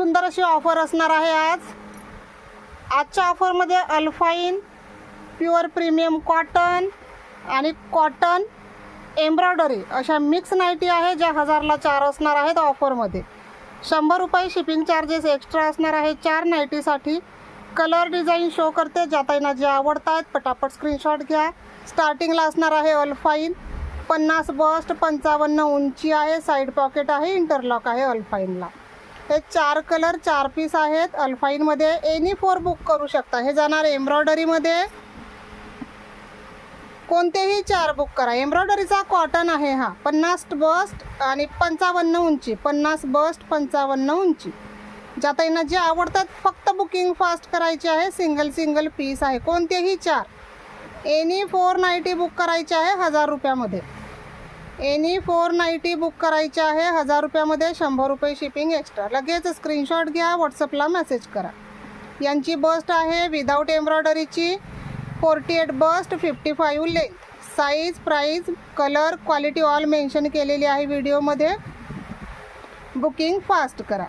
सुंदर अशी ऑफर असणार आहे आजच्या ऑफरमध्ये अल्फाइन, प्युअर प्रीमियम कॉटन आणि कॉटन एम्ब्रॉयडरी अशा मिक्स नाईटी आहे ज्या 1000ला 4 असणार आहेत ऑफरमध्ये. 100 रुपये शिपिंग चार्जेस एक्स्ट्रा असणार आहे 4 नाईटीसाठी. कलर डिझाईन शो करते, ज्याताईंना जे आवडत आहेत पटापट स्क्रीनशॉट घ्या. स्टार्टिंगला असणार आहे अल्फाइन, 50 बस्ट, 55 उंची आहे, साईड पॉकेट आहे, इंटरलॉक आहे अल्फाइनला. हे 4 कलर 4 पीस आहेत अल्फाइनमध्ये. एनी 4 बुक करू शकता. हे जाणार एम्ब्रॉयडरीमध्ये, कोणतेही 4 बुक करा. एम्ब्रॉयडरीचा कॉटन आहे हा. 50 बस्ट आणि 55 उंची, 50 बस्ट 55 उंची. ज्याताईंना जे आवडतात फक्त बुकिंग फास्ट करायची आहे. सिंगल पीस आहे, कोणतेही 4. एनी 4 नाईटी बुक करायची आहे 1000 रुपयामध्ये. एनी 4 नाईटी बुक करायची आहे 1000 रुपयामध्ये. 100 रुपये शिपिंग एक्स्ट्रा. लगेच स्क्रीनशॉट घ्या, व्हॉट्सअपला मेसेज करा. यांची बस्ट आहे विदाऊट एम्ब्रॉयडरीची. 48 bust, 55 length. Size, price, colour, quality all mention केलेली आहे व्हिडिओमध्ये. बुकिंग फास्ट करा.